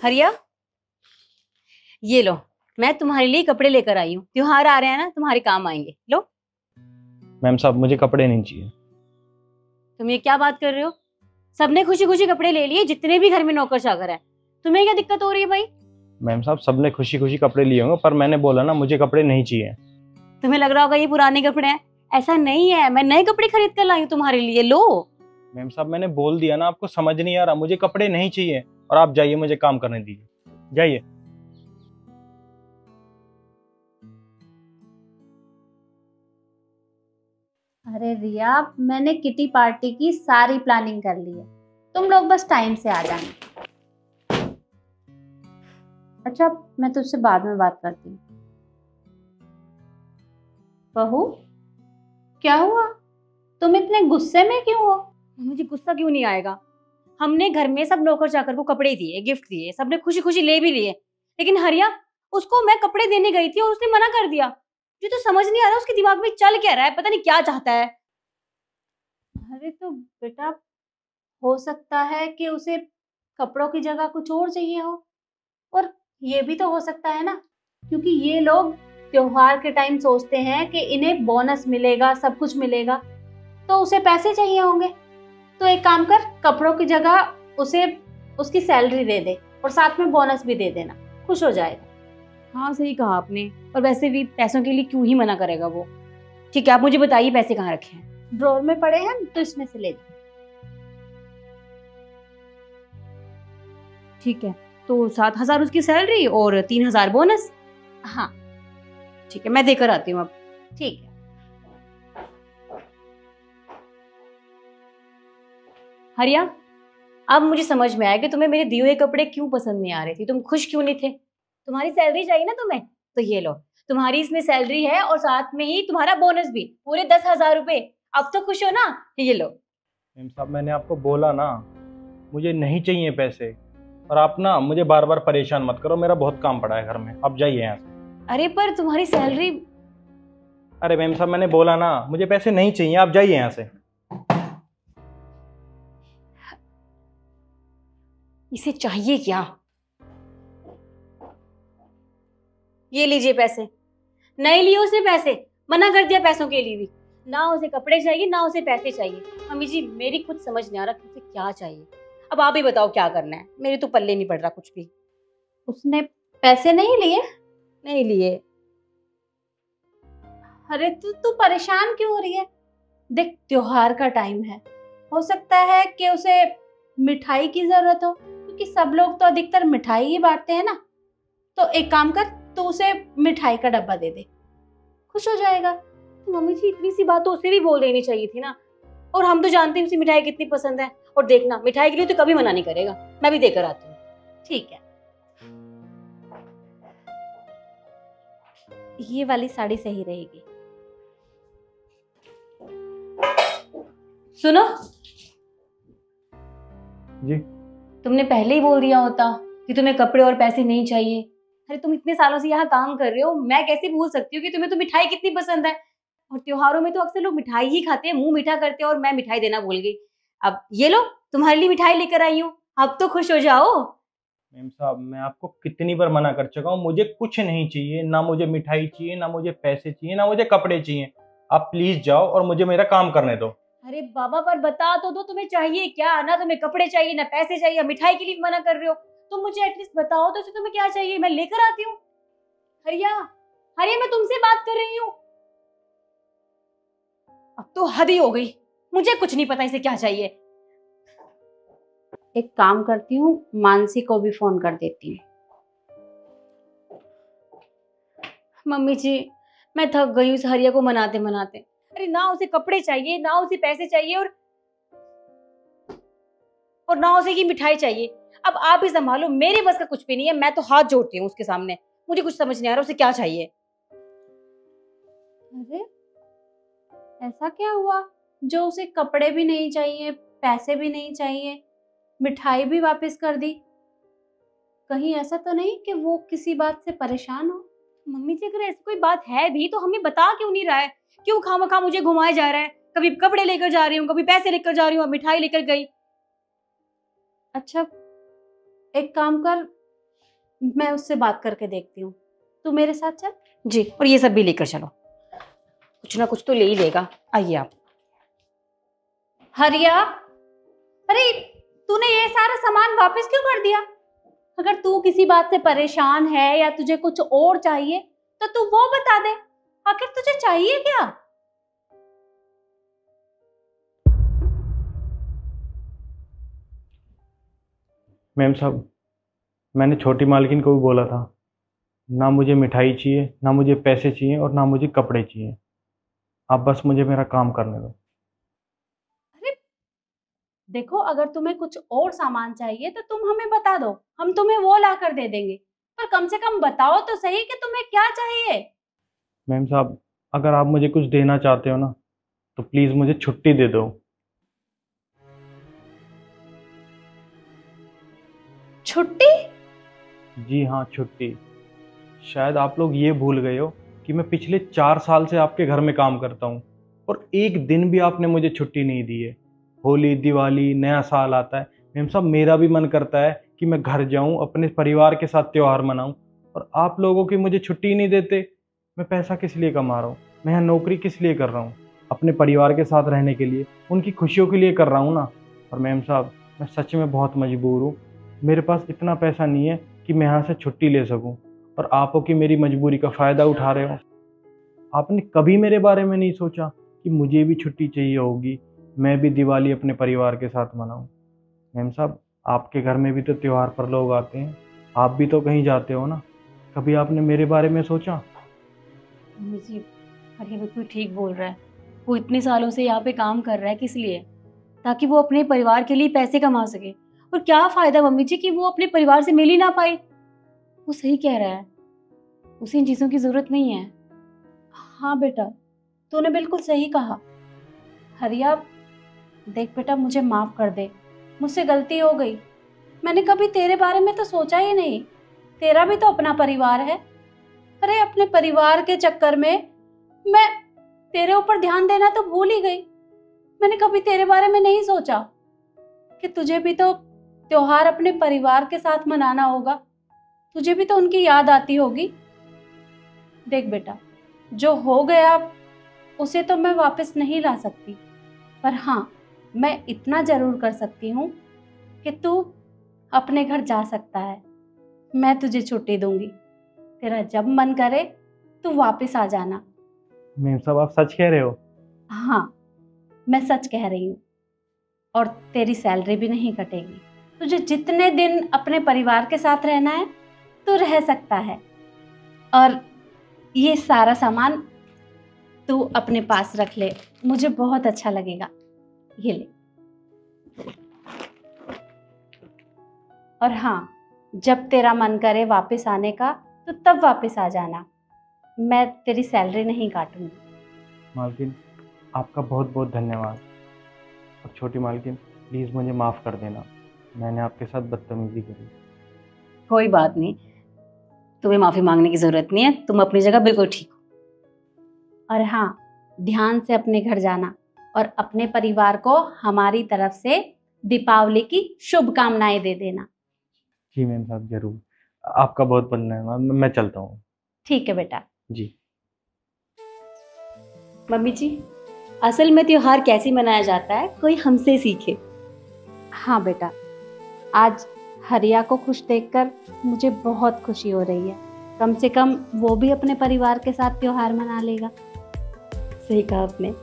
हरिया, ये लो, मैं तुम्हारे लिए कपड़े लेकर आई हूँ। त्योहार आ रहे हैं ना, तुम्हारे काम आएंगे। लो। मैम साहब मुझे कपड़े नहीं चाहिए। तुम ये क्या बात कर रहे हो? सबने खुशी खुशी कपड़े ले लिए, जितने भी घर में नौकर चाकर है। तुम्हें क्या दिक्कत हो रही है भाई? मैम साहब सबने खुशी खुशी कपड़े लिए होंगे, पर मैंने बोला ना मुझे कपड़े नहीं चाहिए। तुम्हें लग रहा होगा ये पुराने कपड़े हैं। ऐसा नहीं है, मैं नए कपड़े खरीद कर लाई हूँ तुम्हारे लिए। लो। मैम साहब मैंने बोल दिया ना, आपको समझ नहीं आ रहा, मुझे कपड़े नहीं चाहिए। और आप जाइए, मुझे काम करने दीजिए, जाइए। अरे रिया, मैंने किटी पार्टी की सारी प्लानिंग कर ली है, तुम लोग बस टाइम से आ जाना। अच्छा, मैं तुझसे बाद में बात करती हूँ। बहू, क्या हुआ? तुम इतने गुस्से में क्यों हो? मुझे गुस्सा क्यों नहीं आएगा? हमने घर में सब नौकर चाकर को कपड़े दिए, गिफ्ट दिए, सबने खुशी खुशी ले भी लिए। लेकिन हरिया, उसको मैं कपड़े देने गई थी और उसने मना कर दिया। मुझे तो समझ नहीं आ रहा उसके दिमाग में चल क्या रहा है, पता नहीं क्या चाहता है। अरे तो बेटा, हो सकता है कि उसे कपड़ों की जगह कुछ और चाहिए हो। और ये भी तो हो सकता है ना, क्योंकि ये लोग त्योहार के टाइम सोचते हैं कि इन्हें बोनस मिलेगा, सब कुछ मिलेगा, तो उसे पैसे चाहिए होंगे। तो एक काम कर, कपड़ों की जगह उसे उसकी सैलरी दे दे और साथ में बोनस भी दे देना, खुश हो जाएगा। हाँ सही कहा आपने। और वैसे भी पैसों के लिए क्यों ही मना करेगा वो। ठीक है, आप मुझे बताइए पैसे कहाँ रखे हैं। ड्रॉर में पड़े हैं, तो इसमें से ले जा। ठीक है, तो 7,000 उसकी सैलरी और 3,000 बोनस। हाँ ठीक है, मैं देकर आती हूँ अब। ठीक है। हरिया, अब मुझे समझ में आया कि तुम्हें मेरे दिए हुए कपड़े क्यों पसंद नहीं आ रहे थे। तुम खुश क्यों नहीं थे? तुम्हारी सैलरी चाहिए ना तुम्हें, तो ये लो, तुम्हारी इसमें सैलरी है और साथ में ही तुम्हारा बोनस भी, पूरे 10,000 रुपए। अब तो खुश हो ना? ये लो। मैम साहब मैंने आपको बोला ना, मुझे नहीं चाहिए पैसे। और आप ना मुझे बार बार परेशान मत करो, मेरा बहुत काम पड़ा है घर में, आप जाइए यहाँ से। अरे पर तुम्हारी सैलरी। अरे मैम साहब मैंने बोला ना, मुझे पैसे नहीं चाहिए, आप जाइए यहाँ से। इसे चाहिए क्या? ये लीजिए पैसे। नहीं लिए उसने पैसे, मना कर दिया पैसों के लिए भी। ना उसे कपड़े चाहिए ना उसे पैसे चाहिए। मम्मी जी, मेरी कुछ समझ नहीं आ रहा कि उसे क्या चाहिए। अब आप ही बताओ क्या करना है, मेरे तो पल्ले नहीं पड़ रहा कुछ भी। उसने पैसे नहीं लिए? नहीं लिए। अरे तू परेशान क्यों हो रही है? देख, त्योहार का टाइम है, हो सकता है कि उसे मिठाई की जरूरत हो, क्योंकि सब लोग तो अधिकतर मिठाई ही बांटते हैं ना। तो एक काम कर, तू उसे मिठाई का डब्बा दे दे, खुश हो जाएगा। मम्मी जी, इतनी सी बात तो उसे भी बोल देनी चाहिए थी ना। और हम तो जानते हैं उसे मिठाई कितनी पसंद है। और देखना, मिठाई के लिए तो कभी मना नहीं करेगा। मैं भी देकर आती हूँ। ठीक है, ये वाली साड़ी सही रहेगी। सुनो जी। तुमने पहले ही बोल दिया होता कि तुम्हें कपड़े और पैसे नहीं चाहिए। अरे तुम इतने सालों से यहाँ काम कर रहे हो, मैं कैसे भूल सकती हूँ कि तुम्हें तो मिठाई कितनी पसंद है। और त्योहारों में तो अक्सर लोग मिठाई ही खाते हैं, मुंह मीठा करते हैं, और मैं मिठाई देना भूल गई। अब ये लो, तुम्हारे लिए मिठाई लेकर आई हूँ, अब तो खुश हो जाओ। मैम साहब मैं आपको कितनी बार मना कर चुका हूँ, मुझे कुछ नहीं चाहिए, ना मुझे मिठाई चाहिए, ना मुझे पैसे चाहिए, ना मुझे कपड़े चाहिए। आप प्लीज जाओ और मुझे मेरा काम करने दो। अरे बाबा, पर बता तो दो तुम्हें चाहिए क्या। ना तुम्हें कपड़े चाहिए ना पैसे चाहिए, मिठाई के लिए मना कर रहे हो। तुम मुझे एटलीस्ट बताओ तो तुम्हें क्या चाहिए, मैं लेकर आती हूँ। हरिया, हरिया, मैं तुमसे बात कर रही हूँ। अब तो हद ही हो गई, मुझे कुछ नहीं पता इसे क्या चाहिए। एक काम करती हूँ, मानसी को भी फोन कर देती हूँ। मम्मी जी, मैं थक गई उस हरिया को मनाते मनाते। अरे ना उसे कपड़े चाहिए, ना उसे पैसे चाहिए, और ना उसे की मिठाई चाहिए। अब आप ही संभालो, मेरे बस का कुछ भी नहीं है। मैं तो हाथ जोड़ती हूँ उसके सामने। मुझे कुछ समझ नहीं आ रहा उसे क्या चाहिए। अरे ऐसा क्या हुआ जो उसे कपड़े भी नहीं चाहिए, पैसे भी नहीं चाहिए, मिठाई भी वापस कर दी? कहीं ऐसा तो नहीं कि वो किसी बात से परेशान हो? मम्मी जी, अगर ऐसी कोई बात है भी तो हमें बता क्यों नहीं रहा है? क्यों खामखा मुझे घुमाए जा रहा है? कभी कपड़े लेकर जा रही हूँ, कभी पैसे लेकर जा रही हूँ, अब मिठाई लेकर गई। अच्छा, एक काम कर, मैं उससे बात करके देखती हूँ, तू मेरे साथ चल। जी, और ये सब भी लेकर चलो, कुछ ना कुछ तो ले ही लेगा। आइए आप। हरिया, अरे तूने ये सारा सामान वापस क्यों कर दिया? अगर तू किसी बात से परेशान है या तुझे कुछ और चाहिए तो तू वो बता दे। आखिर तुझे चाहिए क्या? मैम साहब, मैंने छोटी मालकिन को भी बोला था, ना मुझे मिठाई चाहिए, ना मुझे पैसे चाहिए और ना मुझे कपड़े चाहिए। आप बस मुझे मेरा काम करने दो। अरे देखो, अगर तुम्हें कुछ और सामान चाहिए तो तुम हमें बता दो, हम तुम्हें वो ला कर दे देंगे। पर कम से कम बताओ तो सही कि तुम्हें क्या चाहिए। मैम साहब, अगर आप मुझे कुछ देना चाहते हो ना, तो प्लीज़ मुझे छुट्टी दे दो। छुट्टी? जी हाँ, छुट्टी। शायद आप लोग ये भूल गए हो कि मैं पिछले 4 साल से आपके घर में काम करता हूँ और एक दिन भी आपने मुझे छुट्टी नहीं दी है। होली, दिवाली, नया साल आता है, मैम साहब मेरा भी मन करता है कि मैं घर जाऊँ, अपने परिवार के साथ त्यौहार मनाऊँ, और आप लोगों की मुझे छुट्टी नहीं देते। मैं पैसा किस लिए कमा रहा हूँ? मैं यहाँ नौकरी किस लिए कर रहा हूँ? अपने परिवार के साथ रहने के लिए, उनकी खुशियों के लिए कर रहा हूँ ना। और मैम साहब, मैं सच में बहुत मजबूर हूँ। मेरे पास इतना पैसा नहीं है कि मैं यहाँ से छुट्टी ले सकूँ, और आप हो कि मेरी मजबूरी का फ़ायदा उठा रहे हो। आपने कभी मेरे बारे में नहीं सोचा कि मुझे भी छुट्टी चाहिए होगी, मैं भी दिवाली अपने परिवार के साथ मनाऊं। मैम साहब, आपके घर में भी तो त्योहार पर लोग आते हैं, आप भी तो कहीं जाते हो ना। कभी आपने मेरे बारे में सोचा? मम्मी जी, और ये बिल्कुल ठीक बोल रहा है। वो इतने सालों से यहाँ पे काम कर रहा है, किस लिए? ताकि वो अपने परिवार के लिए पैसे कमा सके। और क्या फायदा मम्मी जी कि वो अपने परिवार से मिल ही ना पाए। वो सही कह रहा है, उसे इन चीजों की जरूरत नहीं है। हाँ बेटा, तूने बिल्कुल सही कहा। हरिया, देख बेटा, मुझे माफ कर दे, मुझसे गलती हो गई। मैंने कभी तेरे बारे में तो सोचा ही नहीं। तेरा भी तो अपना परिवार है। अरे अपने परिवार के चक्कर में मैं तेरे ऊपर ध्यान देना तो भूल ही गई। मैंने कभी तेरे बारे में नहीं सोचा कि तुझे भी तो त्योहार अपने परिवार के साथ मनाना होगा, तुझे भी तो उनकी याद आती होगी। देख बेटा, जो हो गया उसे तो मैं वापस नहीं ला सकती, पर हाँ, मैं इतना जरूर कर सकती हूँ कि तू अपने घर जा सकता है। मैं तुझे छुट्टी दूंगी, तेरा जब मन करे तू वापस आ जाना। मैम साहब, आप सच कह रहे हो? हाँ, मैं सच कह रही हूँ। और तेरी सैलरी भी नहीं कटेगी। तुझे जितने दिन अपने परिवार के साथ रहना है तू रह सकता है। और ये सारा सामान तू अपने पास रख ले, मुझे बहुत अच्छा लगेगा। ये ले। और हाँ, जब तेरा मन करे वापस आने का तो तब वापस आ जाना, मैं तेरी सैलरी नहीं काटूंगी। मालकिन, आपका बहुत बहुत धन्यवाद। और छोटी मालकिन, प्लीज़ मुझे माफ़ कर देना, मैंने आपके साथ बदतमीज़ी करी। कोई बात नहीं, तुम्हें माफी मांगने की जरूरत नहीं है, तुम अपनी जगह बिल्कुल ठीक हो। और हाँ, ध्यान से अपने घर जाना और अपने परिवार को हमारी तरफ से दीपावली की शुभकामनाएं दे देना। जी मैम साहब, ज़रूर। आपका बहुत बहुत धन्यवाद, मैं चलता हूँ। ठीक है बेटा। जी। मम्मी जी, असल में त्योहार कैसे मनाया जाता है कोई हमसे सीखे। हाँ बेटा, आज हरिया को खुश देखकर मुझे बहुत खुशी हो रही है। कम से कम वो भी अपने परिवार के साथ त्योहार मना लेगा। सही कहा आपने।